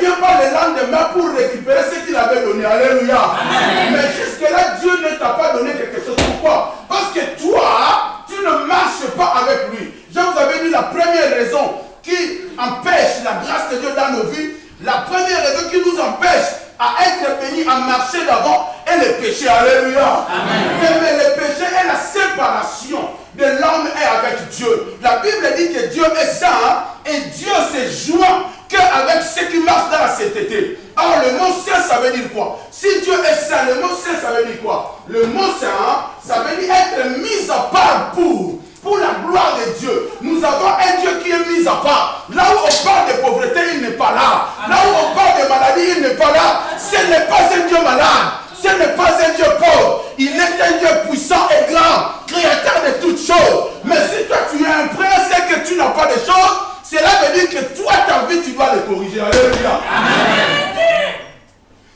vient pas le lendemain pour récupérer ce qu'il avait donné. Alléluia. Amen. Mais jusque-là, Dieu ne t'a pas donné quelque chose. Pourquoi? Parce que toi, tu ne marches pas avec lui. Je vous avais dit la première raison qui empêche la grâce de Dieu dans nos vies, la première raison qui nous empêche à être bénis, à marcher d'avant, est le péché. Alléluia. Amen. Mais le péché est la séparation de l'homme et avec Dieu. La Bible dit que Dieu est saint et Dieu se joint qu'avec ceux qui marchent dans la sainteté. Alors le mot saint, ça veut dire quoi? Si Dieu est saint, le mot saint, ça veut dire quoi? Le mot saint, ça veut dire être mis à part pour la gloire de Dieu. Nous avons un Dieu qui est mis à part. Là où on parle de pauvreté, il n'est pas là. Là où on parle de maladie, il n'est pas là. Ce n'est pas un Dieu malade. Ce n'est pas un Dieu pauvre. Il est un Dieu puissant et grand, créateur de toutes choses. Mais si toi tu es un prince et que tu n'as pas de choses, cela veut dire que toi, ta vie, tu dois le corriger. Alléluia.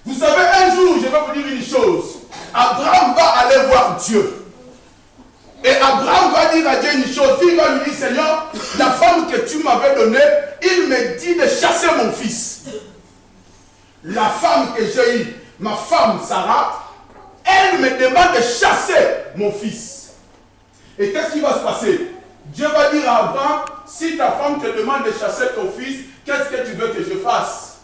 Vous savez, un jour, je vais vous dire une chose. Abraham va aller voir Dieu. Et Abraham va dire à Dieu une chose. Il va lui dire, Seigneur, la femme que tu m'avais donnée, il me dit de chasser mon fils. La femme que j'ai eue, ma femme Sarah, elle me demande de chasser mon fils. Et qu'est-ce qui va se passer? Dieu va dire à Abraham, si ta femme te demande de chasser ton fils, qu'est-ce que tu veux que je fasse?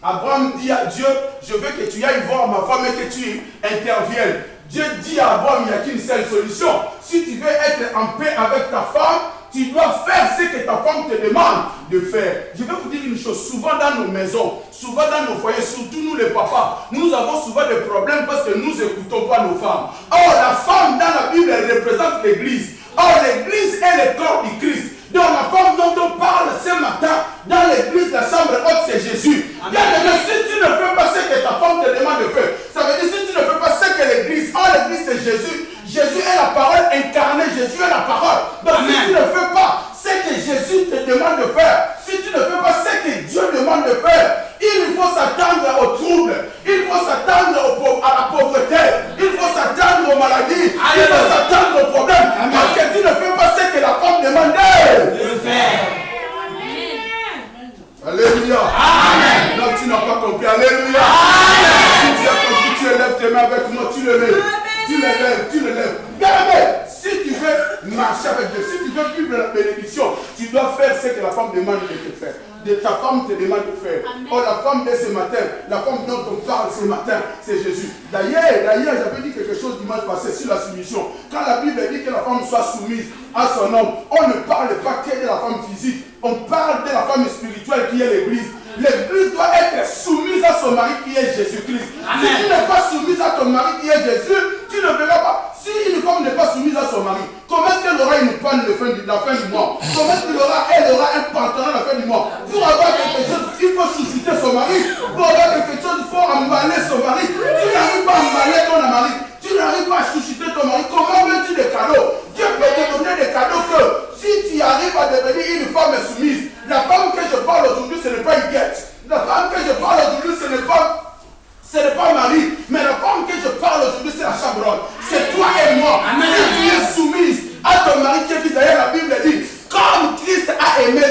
Abraham dit à Dieu, je veux que tu ailles voir ma femme et que tu interviennes. Dieu dit à Abraham, il n'y a qu'une seule solution. Si tu veux être en paix avec ta femme, tu dois faire ce que ta femme te demande de faire. Je vais vous dire une chose, souvent dans nos maisons, souvent dans nos foyers, surtout nous les papas, nous avons souvent des problèmes parce que nous n'écoutons pas nos femmes. Or, la femme dans la Bible, elle représente l'église. Or, l'église est le corps du Christ. Donc, la femme dont on parle ce matin dans l'église, la chambre haute, c'est Jésus. Bien aimé, si tu ne fais pas ce que ta femme te demande de faire, ça veut dire si tu ne fais pas ce que l'église, l'église c'est Jésus. Jésus est la parole incarnée, Jésus est la parole. Donc, amen. Si tu ne fais pas ce que Jésus te demande de faire, si tu ne fais pas ce que Dieu demande de faire, il faut s'attendre aux troubles, il faut s'attendre à la pauvreté, il faut s'attendre aux maladies, il faut s'attendre aux problèmes. Amen. Parce que tu ne fais pas ce que la femme demande de faire. Alléluia. Amen. Non, tu n'as pas compris. Alléluia. Amen. Si tu as compris, tu élèves tes mains avec moi, tu le lèves. Tu le lèves, tu le lèves. Regardez, si tu veux marcher avec Dieu, si tu veux vivre la bénédiction, tu dois faire ce que la femme demande de te faire. Ta femme te demande de faire. Oh, la femme de ce matin, la femme dont on parle ce matin, c'est Jésus. D'ailleurs, j'avais dit quelque chose dimanche passé sur la soumission. Quand la Bible dit que la femme soit soumise à son homme, on ne parle pas que de la femme physique, on parle de la femme spirituelle qui est l'église. L'église doit être soumise à son mari qui est Jésus-Christ. Si tu n'es pas soumise à ton mari qui est Jésus, tu ne verras pas. Si une femme n'est pas soumise à son mari, comment est-ce qu'elle aura une panne la fin du mois? Comment est-ce qu'elle aura un pantalon à la fin du mois? Pour avoir quelque chose, il faut susciter son mari. Pour avoir quelque chose, il faut emballer son mari. Tu n'arrives pas à emballer ton mari. Tu n'arrives pas à susciter ton mari. Comment veux-tu des cadeaux? Dieu peut te donner des cadeaux que si tu arrives à devenir une femme soumise, la femme que je parle aujourd'hui, ce n'est pas une guette. La femme que je parle aujourd'hui, ce n'est pas Marie, mais la femme que je parle aujourd'hui, c'est la chaperonne. C'est toi et moi. Amen. Si tu es soumise à ton mari qui est qui d'ailleurs la Bible dit, comme Christ a aimé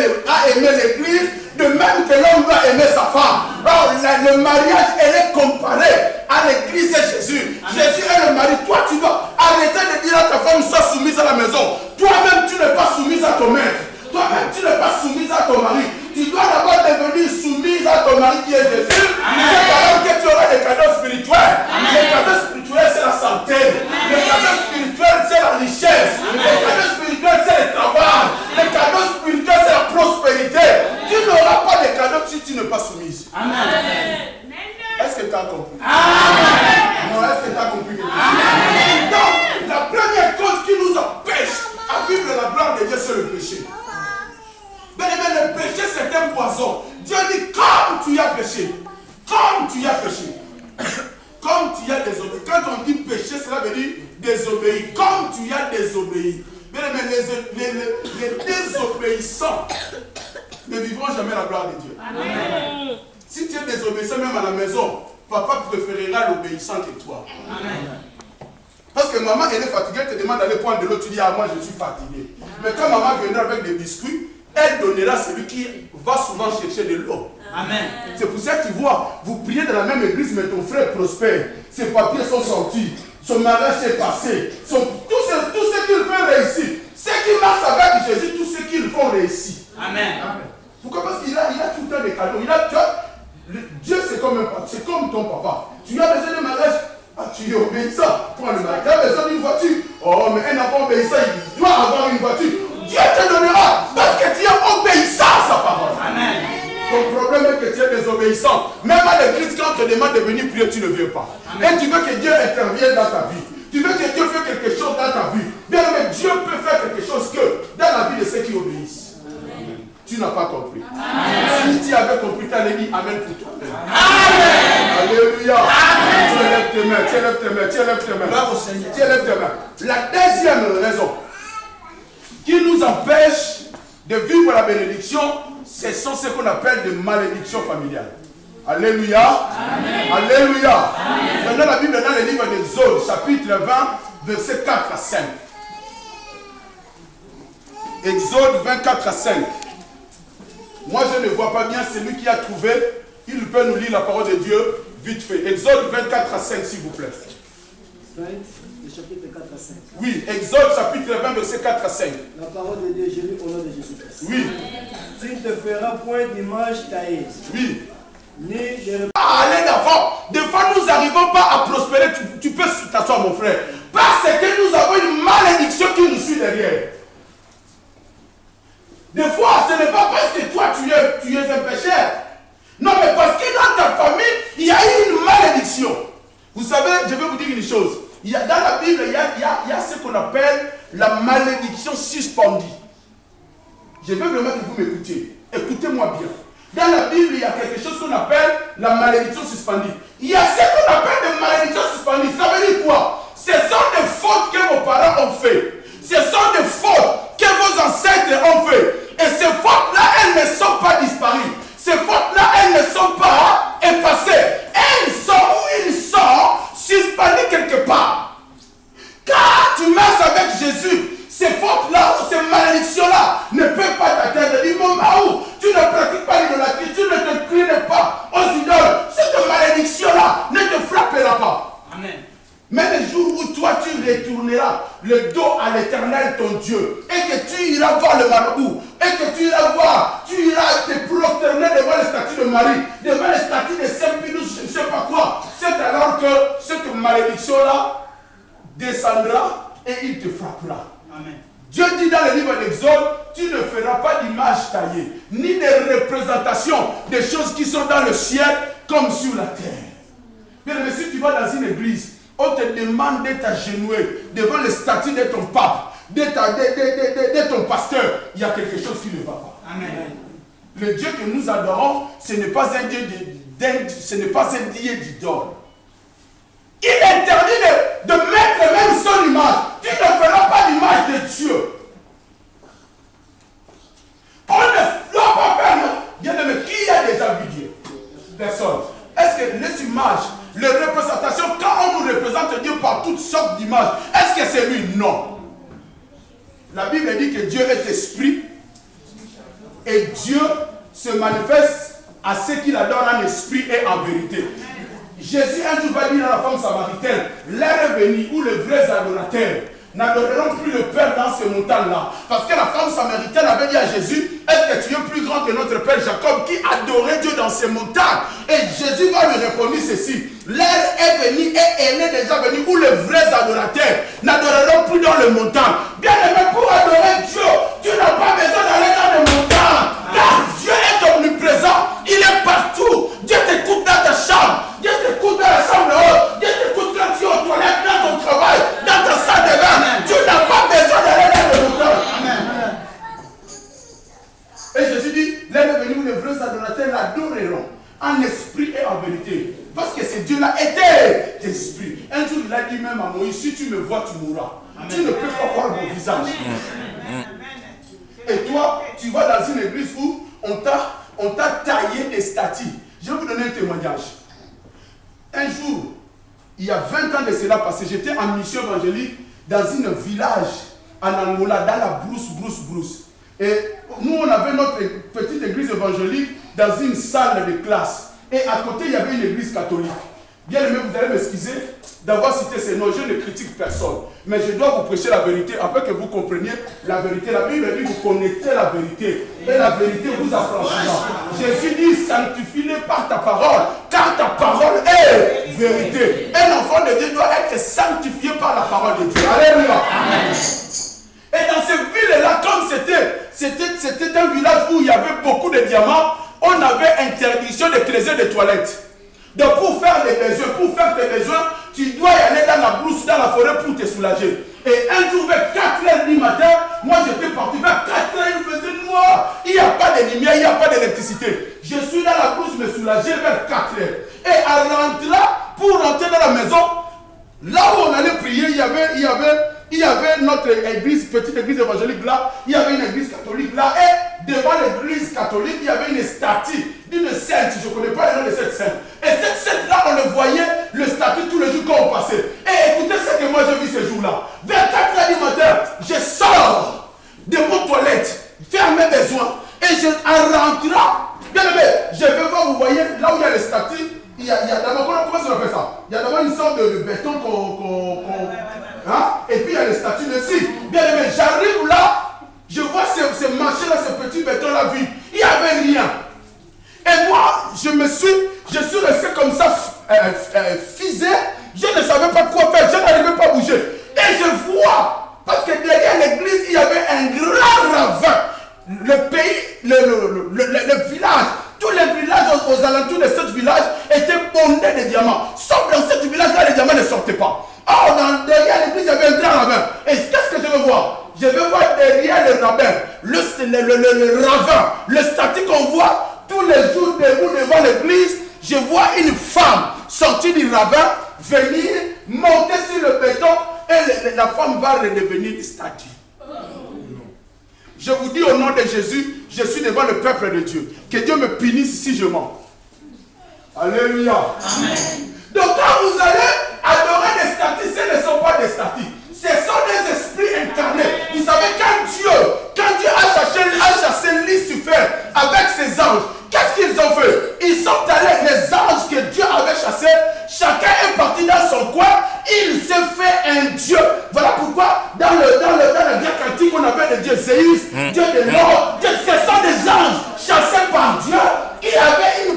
l'église, de même que l'homme doit aimer sa femme. Alors, le mariage, elle est comparé à l'église de Jésus. Amen. Jésus est le mari. Toi, tu dois arrêter de dire à ta femme, sois soumise à la maison. Toi-même, tu n'es pas soumise à ton maître. Toi-même, tu n'es pas soumise à ton mari. Tu dois d'abord devenir soumise à ton mari qui est Jésus. C'est alors que tu auras des cadeaux spirituels. Amen. Les cadeaux spirituels, c'est la santé. Amen. Les cadeaux spirituels, c'est la richesse. Amen. Les cadeaux spirituels, c'est le travail. Les cadeaux spirituels, c'est la prospérité. Tu n'auras pas de cadeaux si tu n'es pas soumise. Amen. Est-ce que tu as compris? Amen. Non, est-ce que tu as compris? Amen. Donc, la première cause qui nous empêche à vivre la gloire de Dieu, c'est le péché. Mais le péché, c'est un poison. Dieu dit, comme tu as péché, comme tu as péché, comme tu as désobéi. Quand on dit péché, cela veut dire désobéir. Comme tu as désobéi. Mais les désobéissants ne vivront jamais la gloire de Dieu. Amen. Si tu es désobéissant même à la maison, papa préférera l'obéissant que toi. Amen. Parce que maman, elle est fatiguée, elle te demande d'aller prendre de l'eau, tu dis, ah moi je suis fatigué. Mais quand maman viendra avec des biscuits, elle donnera celui qui va souvent chercher de l'eau. Amen. C'est pour ça que tu vois, vous priez dans la même église, mais ton frère prospère. Ses papiers sont sortis. Son mariage s'est passé. Tout ce qu'il fait réussir. Ceux qui marchent avec Jésus, tout ce qu'ils font réussir. Amen. Pourquoi? Parce qu'il a tout le temps des cadeaux. Dieu, c'est comme ton papa. Tu as besoin de mariage. Ah, tu es obéissant. Prends le mariage. Tu as besoin d'une voiture. Oh, mais un enfant obéissant, il doit avoir une voiture. Dieu te donnera parce que tu es obéissant à sa parole. Amen. Ton problème est que tu es désobéissant. Même à l'église, quand on te demande de venir prier, tu ne viens pas. Amen. Et tu veux que Dieu intervienne dans ta vie. Tu veux que Dieu fasse quelque chose dans ta vie. Bien, mais Dieu peut faire quelque chose que dans la vie de ceux qui obéissent. Amen. Tu n'as pas compris. Amen. Si tu avais compris, tu allais dire Amen pour toi. Amen. Alléluia. Amen. Tu élèves tes mains, tu élèves tes mains, tu élèves tes mains. Bravo Seigneur. Tu élèves tes mains. La deuxième raison qui nous empêche de vivre la bénédiction, ce sont ce qu'on appelle des malédictions familiales. Alléluia. Amen. Alléluia. Amen. Maintenant la Bible dans le livre d'Exode, chapitre 20, versets 4 à 5. Exode 24 à 5. Moi je ne vois pas bien, celui qui a trouvé, il peut nous lire la parole de Dieu vite fait. Exode 24 à 5 s'il vous plaît. 20, le chapitre 4 à 5. Oui, Exode chapitre 20, verset 4 à 5. La parole de Dieu, je lis au nom de Jésus-Christ. Oui. Tu ne te feras point d'image taillée. Oui. Ni de... Allez d'avant. Des fois, nous n'arrivons pas à prospérer. Tu peux t'asseoir, mon frère. Parce que nous avons une malédiction qui nous suit derrière. Des fois, ce n'est pas parce que toi, tu es un pécheur. Non, mais parce que dans ta famille, il y a une malédiction. Vous savez, je vais vous dire une chose. Dans la Bible, il y a ce qu'on appelle la malédiction suspendue. Je veux vraiment que vous m'écoutiez. Écoutez-moi bien. Dans la Bible, il y a quelque chose qu'on appelle la malédiction suspendue. Il y a ce qu'on appelle des malédictions suspendues. Ça veut dire quoi? Ce sont des fautes que vos parents ont fait. Ce sont des fautes que vos ancêtres ont fait. Et ces fautes-là, elles ne sont pas disparues. Ces fautes-là, elles ne sont pas effacées. Elles sont où ils sont, suspendues quelque part. Quand tu marches avec Jésus, ces fautes-là ou ces malédictions-là ne peuvent pas t'atteindre. Du moment où tu ne pratiques pas l'idolâtrie, tu ne te clines pas aux idoles, cette malédiction-là ne te frappera pas. Amen. Mais le jour où toi tu retourneras le dos à l'Éternel ton Dieu et que tu iras voir le marabout et que tu iras te prosterner devant le statut de Marie, devant le statut de Saint-Pinus, je ne sais pas quoi, c'est alors que cette malédiction-là descendra et il te frappera. Amen. Dieu dit dans le livre d'Exode, tu ne feras pas d'image taillée, ni de représentation des choses qui sont dans le ciel comme sur la terre. Mais si tu vas dans une église, on te demande d'être agenoué devant le statut de ton pape, de ton pasteur, il y a quelque chose qui ne va pas. Amen. Le Dieu que nous adorons, ce n'est pas un Dieu d'idole. Il est interdit de mettre même son image. Tu ne feras pas l'image de Dieu. On ne doit pas faire. Bien aimé, qui a déjà vu Dieu? Personne. Est-ce que les images, les représentations, quand on nous représente Dieu par toutes sortes d'images, est-ce que c'est lui? Non. La Bible dit que Dieu est esprit et Dieu se manifeste à ceux qui l'adorent en esprit et en vérité. Jésus un jour va dire à la femme samaritaine, l'heure est venue où les vrais adorateurs n'adoreront plus le Père dans ces montagnes-là. Parce que la femme samaritaine avait dit à Jésus, est-ce que tu es plus grand que notre Père Jacob qui adorait Dieu dans ces montagnes? Et Jésus va lui répondre ceci, l'heure est venue et elle est déjà venue où les vrais adorateurs n'adoreront plus dans les montagnes. Bien aimé, pour adorer Dieu, tu n'as pas besoin d'aller dans les montagnes. Car Dieu est omniprésent, il est partout. Dieu t'écoute dans ta chambre, Dieu t'écoute dans la chambre de haut, Dieu t'écoute quand tu es aux toilettes, dans ton travail, dans ta salle de bain. Tu n'as pas besoin d'aller dans les montagnes. Amen. Et Jésus dit, l'heure est venue où les vrais adorateurs l'adoreront en esprit et en vérité. Parce que ce Dieu-là était esprit. Un jour, il a dit même à Moïse, si tu me vois, tu mourras. Amen. Tu ne peux pas voir mon visage. Amen. Et toi, tu vas dans une église où on t'a taillé des statues. Je vais vous donner un témoignage. Un jour, il y a 20 ans de cela passé, j'étais en mission évangélique dans un village en Angola, dans la brousse. Et nous, on avait notre petite église évangélique dans une salle de classe. Et à côté, il y avait une église catholique. Bien aimé, vous allez m'excuser d'avoir cité ces noms. Je ne critique personne. Mais je dois vous prêcher la vérité afin que vous compreniez la vérité. La Bible dit, vous connaissez la vérité. Et la vérité vous affranchira. Jésus dit, sanctifie-les par ta parole, car ta parole est vérité. Un enfant de Dieu doit être sanctifié par la parole de Dieu. Alléluia. Amen. Et dans cette ville-là, comme c'était un village où il y avait beaucoup de diamants, on avait interdiction de creuser des toilettes. Donc pour faire des besoins, pour faire tes besoins, tu dois y aller dans la brousse, dans la forêt pour te soulager. Et un jour vers 4h du matin, moi j'étais parti vers 4h, il faisait noir. Il n'y a pas de lumière, il n'y a pas d'électricité. Je suis dans la brousse me soulager vers 4h. Et à rentrer, pour rentrer dans la maison, là où on allait prier, il y avait notre église, petite église évangélique là, il y avait une église catholique là, et devant l'église catholique, il y avait une statue d'une sainte, je ne connais pas le nom de cette sainte. Et cette sainte là, on le voyait, le statut tous les jours quand on passait. Et écoutez ce que moi j'ai vu ce jour-là. Vers 4h du matin, je sors de mon toilette, faire mes besoins, et en rentrant, bien aimé, je vais voir, vous voyez, là où il y a le statut, il y a d'abord, comment ça appelle ça? Il y a d'abord une sorte de béton hein? Et puis il y a les statues dessus. Bien aimé, j'arrive là, je vois ces marchés-là, ces petits bétons-là vides. Il n'y avait rien. Et moi, je suis resté comme ça, fisé. Je ne savais pas quoi faire, je n'arrivais pas à bouger. Et je vois, parce que derrière l'église, il y avait un grand ravin. Le pays, le village, tous les villages aux alentours de ce village étaient bondés de diamants. Sauf dans ce village-là, les diamants ne sortaient pas. Or, derrière l'église, il y avait un grand ravin. Et qu'est-ce que je veux voir? Je veux voir derrière le ravin, le ravin, le statut qu'on voit tous les jours debout devant l'église. Je vois une femme sortir du ravin, venir, monter sur le béton, et la femme va redevenir une statue. Je vous dis au nom de Jésus, je suis devant le peuple de Dieu. Que Dieu me punisse si je mens. Alléluia. Amen. Donc quand vous allez adorer des statues, ce ne sont pas des statues. Ce sont des esprits incarnés. Vous savez, quand Dieu a chassé Lucifer avec ses anges, qu'est-ce qu'ils ont fait? Ils sont allés, les anges que Dieu avait chassés, chacun est parti dans son coin, il s'est fait un Dieu. Voilà pourquoi dans la Grèce antique, on avait des dieux Zéus, Dieu de l'or. Ce sont des anges chassés par Dieu qui avaient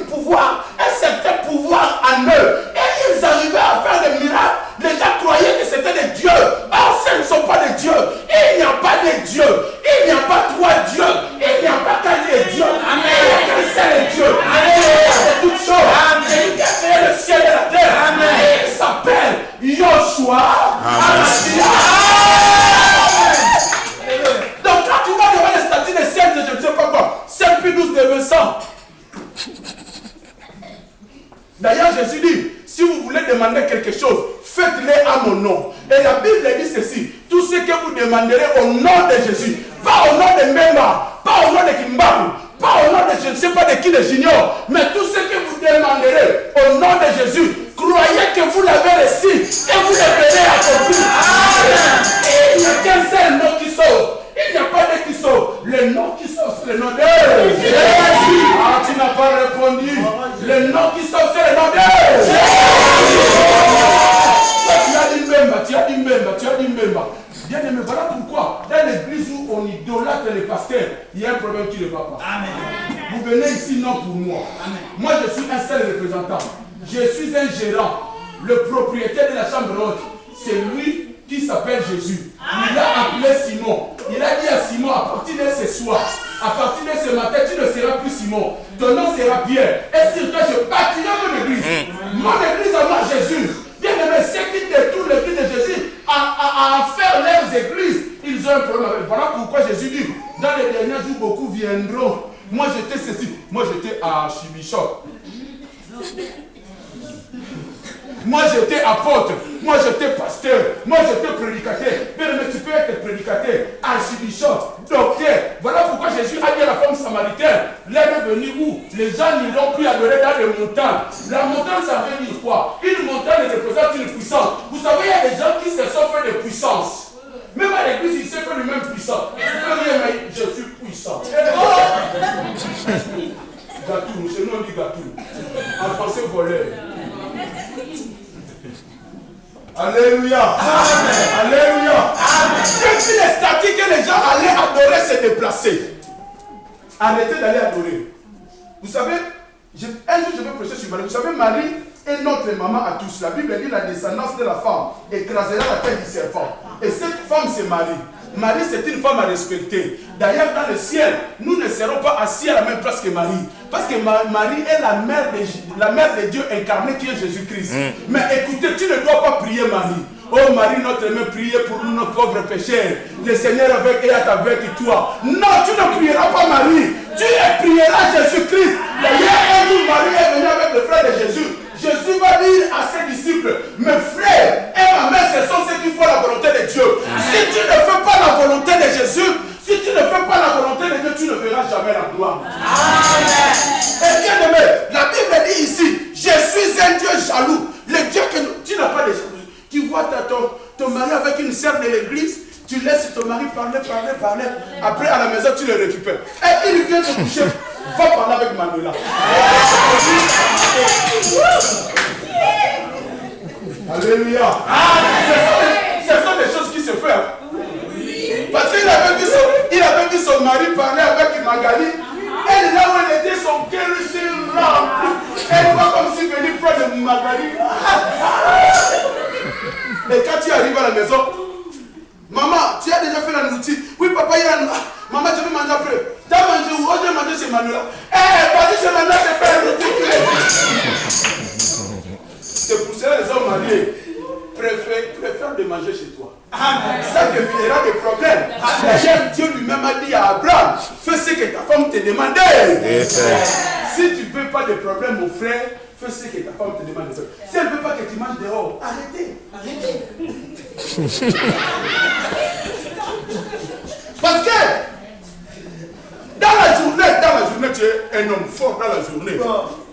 un certain pouvoir en eux. Et ils arrivaient à faire des miracles. Les gens croyaient que c'était des dieux. Or, ce ne sont pas des dieux. Il n'y a pas de dieux. Il n'y a pas trois dieux. Il n'y a pas qu'un Dieu. Amen. Il n'y a qu'un seul Dieu. Amen. Il y a toutes choses. Amen. Il a créé le ciel et la terre. Amen. Et il s'appelle Yoshua. Amen. Donc, quand tu vas devant les statues de Sainte, je ne sais pas quoi, Saint Pie XII de Vincent. D'ailleurs, Jésus dit, si vous voulez demander quelque chose, faites-le à mon nom. Et la Bible dit ceci, tout ce que vous demanderez au nom de Jésus, pas au nom de Memba, pas au nom de Kimbaru, pas au nom de je ne sais pas de qui de Junior, mais tout ce que vous demanderez au nom de Jésus, croyez que vous l'avez reçu et vous le verrez accompli. Il n'y a qu'un seul nom qui sauve. Il n'y a pas de qui sauve. Le nom qui sauve, c'est le nom de Jésus. Ah, tu n'as pas répondu. Le nom qui sauve, c'est le nom de Jésus. Tu as dit Mbemba. Bien aimé, voilà pourquoi dans l'église où on idolâtre les pasteurs, il y a un problème qui ne va pas. Amen. Vous venez ici non pour moi. Amen. Moi, je suis un seul représentant. Je suis un gérant. Le propriétaire de la chambre haute, c'est lui qui s'appelle Jésus. Il a appelé Simon. Il a dit à Simon, à partir de ce soir, à partir de ce matin, tu ne seras plus Simon. Ton nom sera Pierre. Et sur toi, je bâtirai mon église. Mon église en moi, Jésus. Bien aimé, ceux qui détournent l'église de Jésus à faire leurs églises, ils ont un problème avec. Voilà pourquoi Jésus dit, dans les derniers jours, beaucoup viendront. Moi, j'étais ceci. Moi, j'étais à Chibichot. Moi j'étais apôtre, moi j'étais pasteur, moi j'étais prédicateur. Mais tu peux être prédicateur, archibishop, docteur. Voilà pourquoi Jésus a dit à la femme samaritaine, l'heure est venue où les gens n'iront plus adorer dans les montagnes. La montagne, ça veut dire quoi? Une montagne représente une puissance. Vous savez, il y a des gens qui se sont fait de puissance. Même à l'église, il s'est fait lui-même puissant. Je suis puissant. Alléluia. Amen. Alléluia. Depuis les statues que les gens allaient adorer se déplacer. Arrêtez d'aller adorer. Vous savez, un jour je vais prêcher sur Marie. Vous savez, Marie est notre maman à tous. La Bible dit la descendance de la femme écrasera la tête du serpent. Et cette femme, c'est Marie. Marie, c'est une femme à respecter. D'ailleurs, dans le ciel, nous ne serons pas assis à la même place que Marie. Parce que Marie est la mère de Dieu incarné qui est Jésus-Christ. Mais écoutez, tu ne dois pas prier Marie. Oh Marie, notre mère, priez pour nous, nos pauvres pécheurs. Le Seigneur est avec toi. Non, tu ne prieras pas Marie. Tu prieras Jésus-Christ. D'ailleurs, un jour, Marie est venue avec le frère de Jésus. Jésus va dire à ses disciples, mes frères et ma mère, ce sont ceux qui font la volonté de Dieu. Si tu ne fais pas la volonté de Jésus, si tu ne fais pas la volonté de Dieu, tu ne verras jamais la gloire. Amen. Et bien aimé, la Bible dit ici, je suis un Dieu jaloux. Le Dieu que tu n'as pas de jalousie. Tu vois ton mari avec une sœur de l'église, tu laisses ton mari parler. Après à la maison, tu le récupères. Et il vient te coucher. Va parler avec Manuela. Alléluia. Ce sont des choses qui se font. Parce qu'il avait vu son mari parler avec Magali. Elle, là où elle était, son cœur s'est rempli. Elle voit comme si venait près de Magali. Et quand tu arrives à la maison, maman, tu as déjà fait la nourriture? Oui, papa, il y a la... Maman, je vais manger après. Tu as mangé où? Oh, je vais manger chez Manuela. Vas-y chez Manuela, je fais un retour. C'est pour cela que les hommes mariés préfèrent de manger chez toi. Ça te créera des problèmes. D'ailleurs, Dieu lui-même a dit à Abraham, fais ce que ta femme te demandait. Si tu ne veux pas de problème, mon frère, fais ce que ta femme te demande. Si elle ne veut pas que tu manges dehors, arrêtez. Parce que dans la journée, tu es un homme fort dans la journée.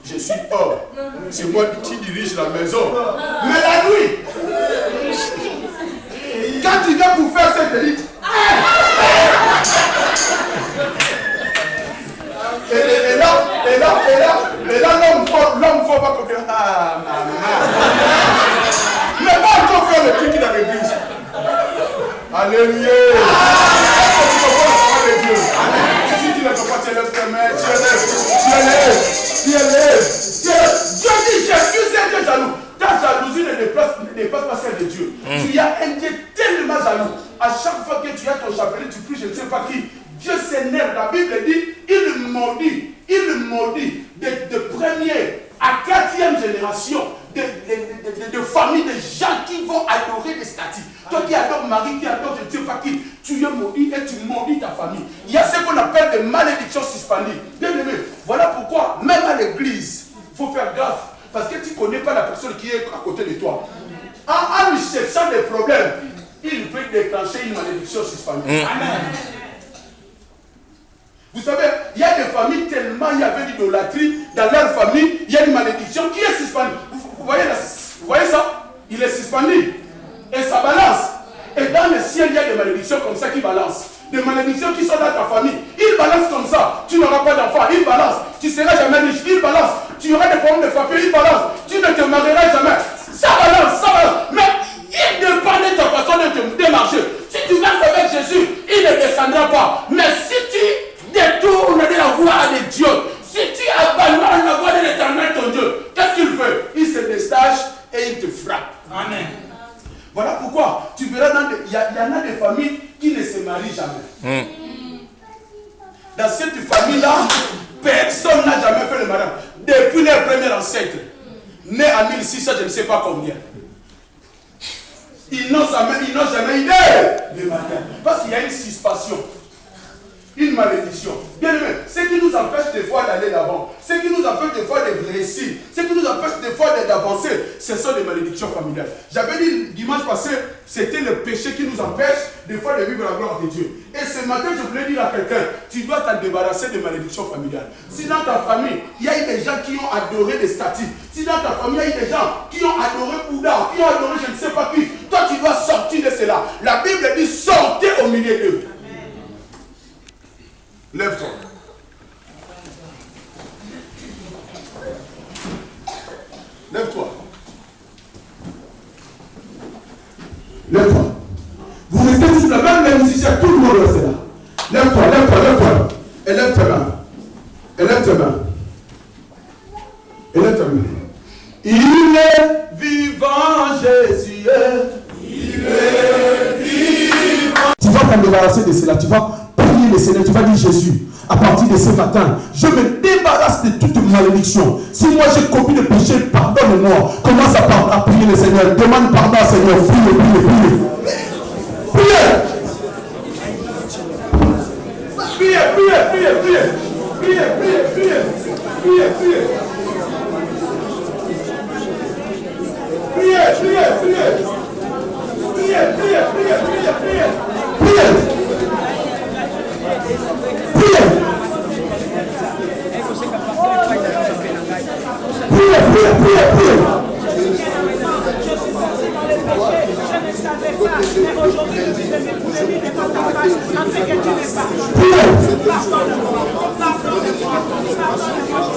Je suis hors. C'est moi qui dirige la maison. Mais la nuit, quand tu viens pour faire cette élite, et là, l'homme fort va comprendre. Ah, maman. Mais pas encore faire le truc dans l'église. Alléluia. Si tu ne peux pas, tu élèves ta main, tu élèves. Dieu dit, je suis un Dieu jaloux. Ta jalousie ne dépasse pas celle de Dieu. Tu as un Dieu tellement jaloux. À chaque fois que tu as ton chapelet, tu pries, je ne sais pas qui. Dieu s'énerve. La Bible dit, il maudit de première à quatrième génération de familles, de gens qui vont adorer des statues. Toi qui adores Marie, qui adore je ne sais pas qui, tu es maudit et tu maudis ta famille. Il y a ce qu'on appelle des malédictions suspendues. Bien aimé, voilà pourquoi, même à l'église, il faut faire gaffe. Parce que tu ne connais pas la personne qui est à côté de toi. En lui cherchant des problèmes, il peut déclencher une malédiction suspendue. Amen. Vous savez, il y a des familles tellement il y avait l'idolâtrie dans leur famille, il y a une malédiction qui est suspendue. Vous voyez ça? Il est suspendu. Et ça balance. Et dans le ciel, il y a des malédictions comme ça qui balancent. Des malédictions qui sont dans ta famille. Il balance comme ça. Tu n'auras pas d'enfant. Il balance. Tu ne seras jamais riche. Il balance. Tu auras des problèmes de papier. Il balance. Tu ne te marieras jamais. Ça balance. Mais il dépend de ta façon de marcher. Si tu marches avec Jésus, il ne descendra pas. Mais si tu détournes de la voie de Dieu, si tu abandonnes la voie de l'Éternel ton Dieu, qu'est-ce qu'il fait? Il se détache et il te frappe. Amen. Voilà pourquoi tu verras, il y en a des familles qui ne se marient jamais. Dans cette famille-là, personne n'a jamais fait le mariage. Depuis leur premier ancêtre, né en 1600, je ne sais pas combien. Ils n'ont jamais idée de mariage. Parce qu'il y a une suspension. Une malédiction. Bien aimé, ce qui nous empêche des fois d'aller d'avant, ce qui nous empêche des fois de réussir, ce qui nous empêche des fois d'avancer, ce sont des malédictions familiales. J'avais dit dimanche passé, c'était le péché qui nous empêche des fois de vivre la gloire de Dieu. Et ce matin, je voulais dire à quelqu'un, tu dois t'en débarrasser des malédictions familiales. Si dans ta famille, il y a eu des gens qui ont adoré des statues, si dans ta famille, il y a eu des gens qui ont adoré Bouddha, qui ont adoré je ne sais pas qui, toi tu dois sortir de cela. La Bible dit, sortez au milieu d'eux. Lève-toi. Lève-toi. là, même les musiciens, tout le monde reste là. Lève-toi, lève-toi, lève-toi. Élève tes mains. Élève tes mains. Élève tes mains. Il est vivant, Jésus. Il est vivant. Tu vas t'en débarrasser de cela. Tu vas prier le Seigneur. Tu vas dire Jésus, à partir de ce matin, je me débarrasse de toute malédiction. Si moi j'ai commis le péché, pardonne-moi. Commence à prier le Seigneur. Demande pardon au Seigneur. Prie, prie, prie. Priez. Priez, priez, priez, priez. Priez, priez, priez. Priez, priez. Priez, priez, priez. Priez, priez, priez, priez, priez. Priez. Priez. Priez, priez, priez, priez. Je ne savais pas, mais aujourd'hui je suis venu pour venir devant ta face afin que tu me parles. Priez. Pardonne-moi, pardonne-moi, pardonne-moi.